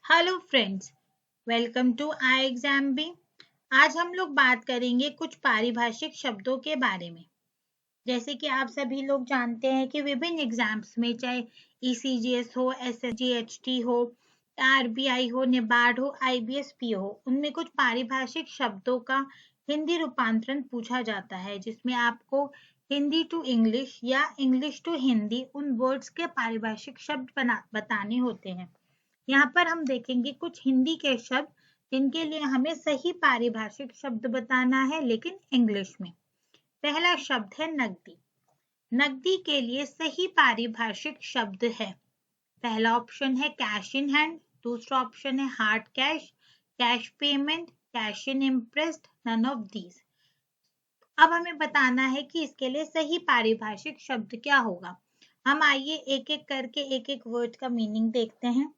Hello friends, welcome to I exam B. आज हम लोग बात करेंगे कुछ पारिभाषिक शब्दों के बारे में। जैसे कि आप सभी लोग जानते हैं कि विभिन्न एग्जाम्स में चाहे ईसीजीएस हो, एसएसजीएचटी हो, आरबीआई हो, निबार्ड हो, आईबीएस हो, उनमें कुछ पारिभाषिक शब्दों का हिंदी रूपांतरण पूछा जाता है, जिसमें आपको हिंदी टू इंग्लिश या इंग्लिश टू हिंदी उन वर्ड्स के पारिभाषिक शब्द बताने होते हैं। यहाँ पर हम देखेंगे कुछ हिंदी के शब्द जिनके लिए हमें सही पारिभाषिक शब्द बताना है, लेकिन इंग्लिश में। पहला शब्द है नकदी। नकदी के लिए सही पारिभाषिक शब्द है, पहला ऑप्शन है कैश इन हैंड, दूसरा ऑप्शन है hard cash, cash payment, cash in impressed, none of these. अब हमें बताना है कि इसके लिए सही पारिभाषिक शब्द क्या होगा। हम आइए एक एक करके एक एक वर्ड का मीनिंग देखते हैं।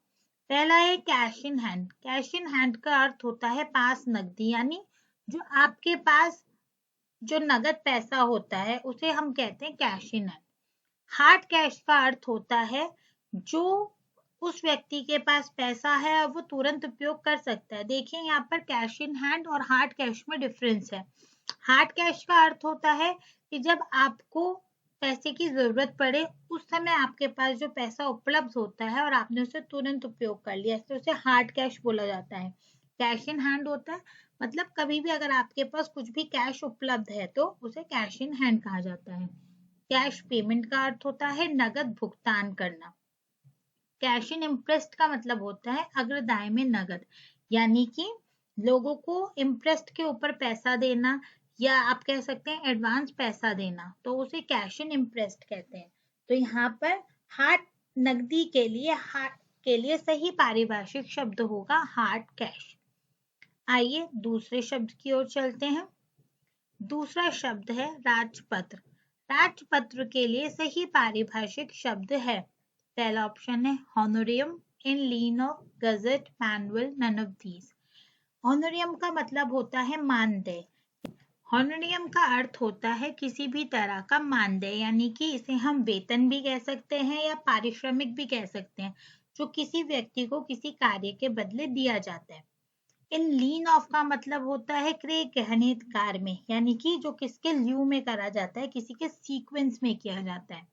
पहला है cash in hand. Cash in hand का अर्थ होता है पास नकदी, यानी जो आपके पास जो नगद पैसा होता है उसे हम कहते हैं cash in hand. Hard cash का अर्थ होता है जो उस व्यक्ति के पास पैसा है और वो तुरंत उपयोग कर सकता है। देखिए यहाँ पर कैश इन हैंड और हार्ड कैश में डिफरेंस है। हार्ड कैश का अर्थ होता है कि जब आपको पैसे की जरूरत पड़े उस समय आपके पास जो पैसा उपलब्ध होता है और आपने उसे तुरंत उपयोग कर लिया, तो उसे हार्ड कैश बोला जाता है। कैश इन हैंड होता है मतलब कभी भी अगर आपके पास कुछ भी कैश उपलब्ध है तो उसे कैश इन हैंड कहा जाता है। कैश पेमेंट का अर्थ होता है नगद भुगतान करना। कैश इन इम्प्रेस्ड का मतलब होता है अग्रदाय में नगद, यानी कि लोगों को इम्प्रेस्ड के ऊपर पैसा देना, या आप कह सकते हैं एडवांस पैसा देना, तो उसे कैश इन इम्प्रेस्ड कहते हैं। तो यहाँ पर हार्ड नकदी के लिए सही पारिभाषिक शब्द होगा हार्ड कैश। आइए दूसरे शब्द की ओर चलते हैं। दूसरा शब्द है राजपत्र। राजपत्र के लिए सही पारिभाषिक शब्द है, पहला ऑप्शन है honorarium, in lino, gazette, manual, none of these. Honorarium का मतलब होता है मानदेय। होनोरियम का अर्थ होता है किसी भी तरह का मानदेय, यानी कि इसे हम वेतन भी कह सकते हैं या पारिश्रमिक भी कह सकते हैं, जो किसी व्यक्ति को किसी कार्य के बदले दिया जाता है। इन लीन ऑफ का मतलब होता है क्रय कहने कार में, यानी कि जो किसके लियू में करा जाता है, किसी के सीक्वेंस में किया जाता है।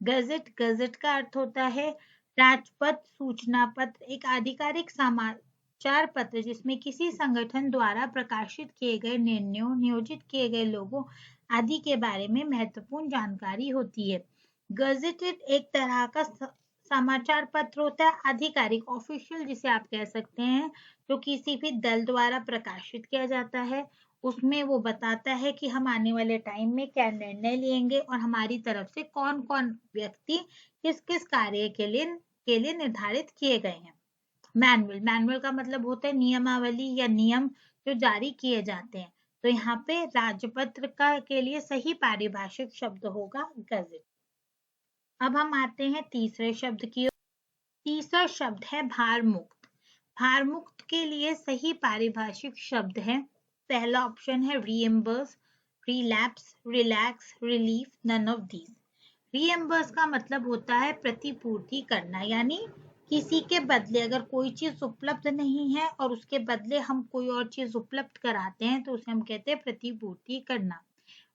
गजट, गजट का अर्थ होता है राजपत्र, सूचना पत्र, एक आधिकारिक समाचार पत्र जिसमें किसी संगठन द्वारा प्रकाशित किए गए निर्णयों, नियोजित किए गए लोगों आदि के बारे में महत्वपूर्ण जानकारी होती है। गजेटेड एक तरह का समाचार पत्र होता है, आधिकारिक, ऑफिशियल जिसे आप कह सकते हैं, जो किसी भी दल द्वारा प्रकाशित किया जाता है। उसमें वो बताता है कि हम आने वाले टाइम में क्या निर्णय लेंगे और हमारी तरफ से कौन कौन व्यक्ति किस किस कार्य के लिए निर्धारित किए गए हैं। मैनुअल, मैनुअल का मतलब होता है नियमावली या नियम जो जारी किए जाते हैं। तो यहाँ पे राजपत्र का के लिए सही पारिभाषिक शब्द होगा गजट। अब हम आते हैं तीसरे शब्द की ओर। तीसरा शब्द है भार मुक्त। भार मुक्त के लिए सही पारिभाषिक शब्द है, पहला ऑप्शन है reimburse, relapse, relax, relief, none of these. Reimburse का मतलब होता है प्रतिपूर्ति करना, यानी किसी के बदले अगर कोई चीज उपलब्ध नहीं है और उसके बदले हम कोई और चीज उपलब्ध कराते हैं तो उसे हम कहते हैं प्रतिपूर्ति करना।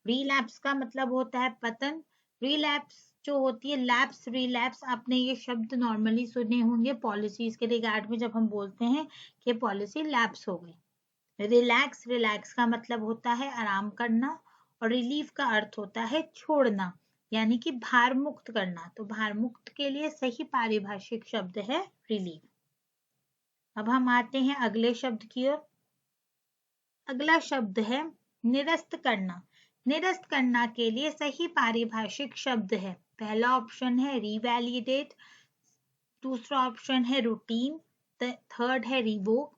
रिलैप्स का मतलब होता है पतन। रिलैप्स जो होती है, लैप्स, रिलैप्स, आपने ये शब्द नॉर्मली सुने होंगे पॉलिसीज के रिगार्ड में, जब हम बोलते हैं कि पॉलिसी लैप्स हो गई। रिलैक्स, रिलैक्स का मतलब होता है आराम करना, और रिलीफ का अर्थ होता है छोड़ना, यानी कि भार मुक्त करना। तो भार मुक्त के लिए सही पारिभाषिक शब्द है रिलीफ। अब हम आते हैं अगले शब्द की ओर। अगला शब्द है निरस्त करना। निरस्त करना के लिए सही पारिभाषिक शब्द है, पहला ऑप्शन है रिवैलिडेट, दूसरा ऑप्शन है रूटीन, थर्ड है रिवोक,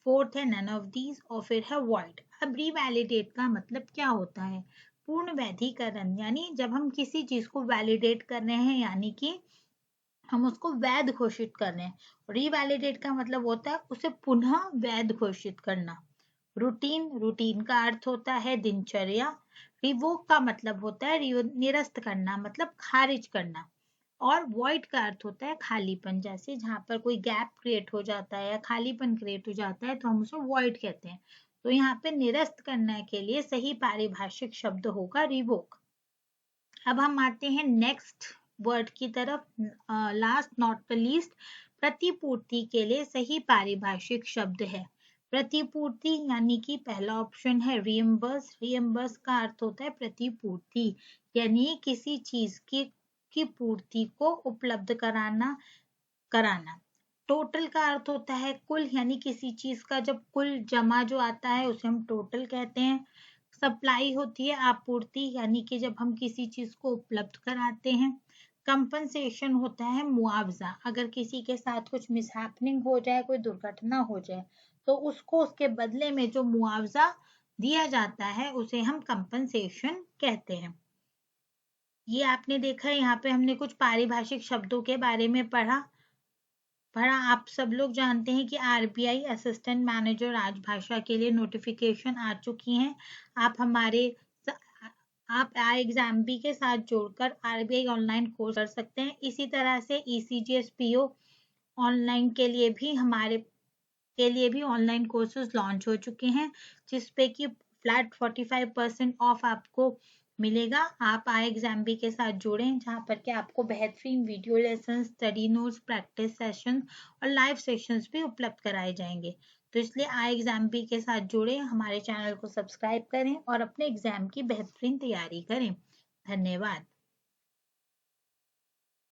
फोर्थ है नन ऑफ दीज, और फिर है वॉइड। अब रिवैलिडेट का मतलब क्या होता है? पूर्ण वैधीकरण, यानी जब हम किसी चीज को वैलिडेट कर रहे हैं, यानी कि हम उसको वैध घोषित कर रहे हैं। रिवैलिडेट का मतलब होता है उसे पुनः वैध घोषित करना। रूटीन, रूटीन का अर्थ होता है दिनचर्या। रिवोक का मतलब होता है निरस्त करना, मतलब खारिज करना। और वॉइड का अर्थ होता है खालीपन, जैसे जहाँ पर कोई गैप क्रिएट हो जाता है या खालीपन क्रिएट हो जाता है तो हम उसे वॉइड कहते हैं। तो यहाँ पे निरस्त करने के लिए सही पारिभाषिक शब्द होगा रिवोक। अब हम आते हैं नेक्स्ट वर्ड की तरफ, लास्ट नॉट द लीस्ट, प्रतिपूर्ति के लिए सही पारिभाषिक शब्द है प्रतिपूर्ति, यानी कि पहला ऑप्शन है रियम्बर्स। रियम्बर्स का अर्थ होता है प्रतिपूर्ति, यानी किसी चीज की पूर्ति को उपलब्ध कराना। टोटल का अर्थ होता है कुल, यानी किसी चीज का जब कुल जमा जो आता है उसे हम टोटल कहते हैं। सप्लाई होती है आपूर्ति, यानी कि जब हम किसी चीज को उपलब्ध कराते हैं। कंपनसेशन होता है मुआवजा, अगर किसी के साथ कुछ मिसहैपनिंग हो जाए, कोई दुर्घटना हो जाए तो उसको उसके बदले में जो मुआवजा दिया जाता है उसे हम कंपनसेशन कहते हैं। ये आपने देखा है, यहाँ पे हमने कुछ पारिभाषिक शब्दों के बारे में पढ़ा। आप सब लोग जानते हैं कि आरबीआई असिस्टेंट मैनेजर राजभाषा के लिए नोटिफिकेशन आ चुकी हैं। आप iExamB के साथ जोड़कर आरबीआई ऑनलाइन कोर्स कर सकते हैं। इसी तरह से ECGS PO ऑनलाइन के लिए भी ऑनलाइन कोर्सेज लॉन्च हो चुके हैं, जिसपे कि फ्लैट 45% ऑफ आपको मिलेगा। आप iExamB के साथ जुड़ें, जहाँ पर कि आपको बेहतरीन video lesson, study notes, practice session और लाइव सेशंस भी उपलब्ध कराए जाएंगे। तो इसलिए iExamB के साथ जुड़ें, हमारे चैनल को सब्सक्राइब करें और अपने एग्जाम की बेहतरीन तैयारी करें। धन्यवाद।